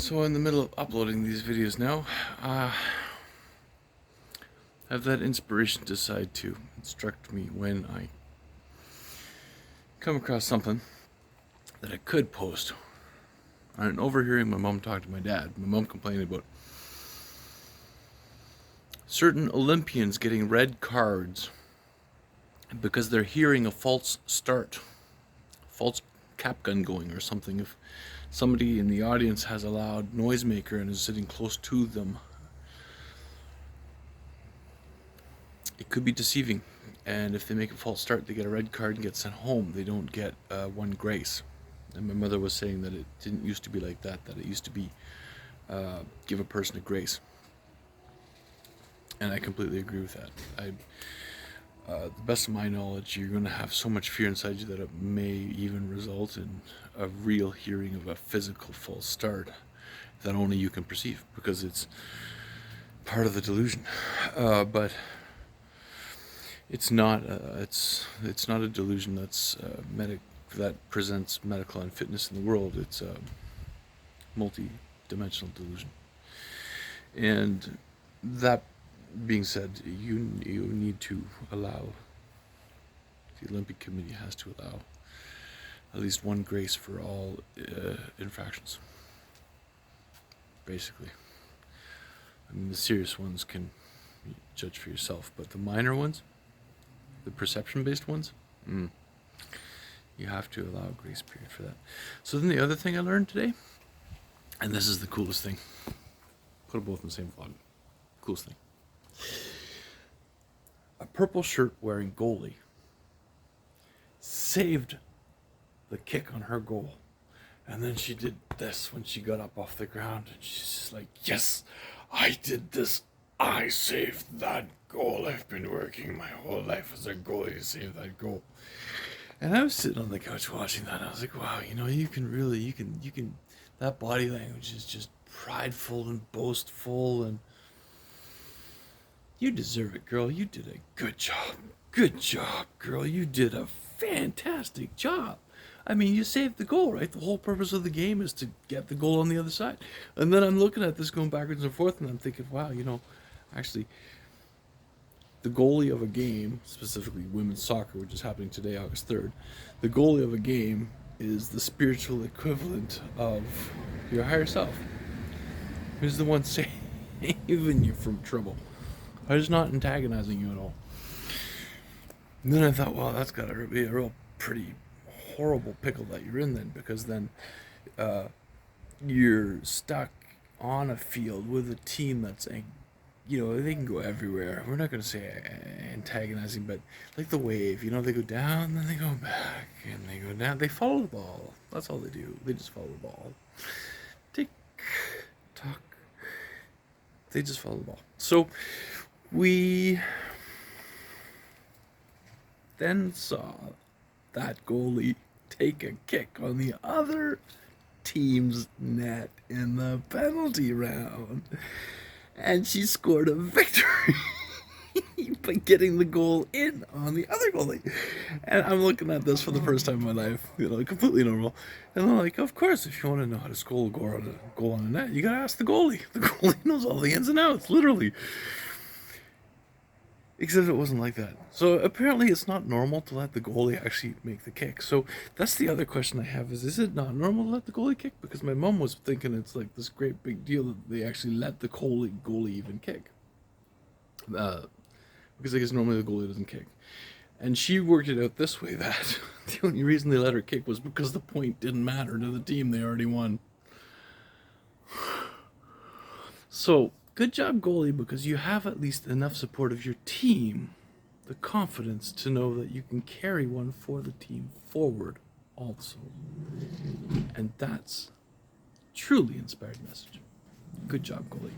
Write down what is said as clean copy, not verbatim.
So in the middle of uploading these videos now, I have that inspiration decide to instruct me when I come across something that I could post. I'm overhearing my mom talk to my dad. My mom complaining about certain Olympians getting red cards because they're hearing a false start, false cap gun going or something. If somebody in the audience has a loud noisemaker and is sitting close to them, it could be deceiving. And if they make a false start, they get a red card and get sent home. They don't get one grace. And my mother was saying that it didn't used to be like that, that it used to be give a person a grace. And I completely agree with that. The best of my knowledge, you're going to have so much fear inside you that it may even result in a real hearing of a physical false start that only you can perceive, because it's part of the delusion. But it's not. It's not a delusion that's that presents medical unfitness in the world. It's a multi-dimensional delusion. And that being said, you need to allow, the Olympic Committee has to allow at least one grace for all infractions, basically. I mean, the serious ones can judge for yourself, but the minor ones, the perception-based ones, you have to allow a grace period for that. So then the other thing I learned today, and this is the coolest thing, put them both in the same vlog, coolest thing. A purple shirt wearing goalie saved the kick on her goal. And then she did this when she got up off the ground, and she's just like, yes, I did this. I saved that goal. I've been working my whole life as a goalie to save that goal. And I was sitting on the couch watching that, and I was like, wow, you can, that body language is just prideful and boastful, and you deserve it, girl. You did a good job. Good job, girl. You did a fantastic job. I mean, you saved the goal, right? The whole purpose of the game is to get the goal on the other side. And then I'm looking at this going backwards and forth, and I'm thinking, wow, actually, the goalie of a game, specifically women's soccer, which is happening today, August 3rd, the goalie of a game is the spiritual equivalent of your higher self. Who's the one saving you from trouble? I was not antagonizing you at all. And then I thought, well, that's got to be a real pretty horrible pickle that you're in then, because then you're stuck on a field with a team that's, they can go everywhere. We're not going to say antagonizing, but like the wave, they go down, then they go back, and they go down. They follow the ball. That's all they do. They just follow the ball. Tick, tock. They just follow the ball. So we then saw that goalie take a kick on the other team's net in the penalty round, and she scored a victory by getting the goal in on the other goalie. And I'm looking at this for the first time in my life, completely normal. And I'm like, of course, if you want to know how to score a goal on a net, you gotta ask the goalie. The goalie knows all the ins and outs, literally. Except it wasn't like that. So apparently it's not normal to let the goalie actually make the kick. So that's the other question I have is it not normal to let the goalie kick? Because my mom was thinking it's like this great big deal that they actually let the goalie even kick. Because I guess normally the goalie doesn't kick. And she worked it out this way, that the only reason they let her kick was because the point didn't matter to the team. They already won. So good job, goalie, because you have at least enough support of your team, the confidence to know that you can carry one for the team forward also. And that's truly inspired message. Good job, goalie.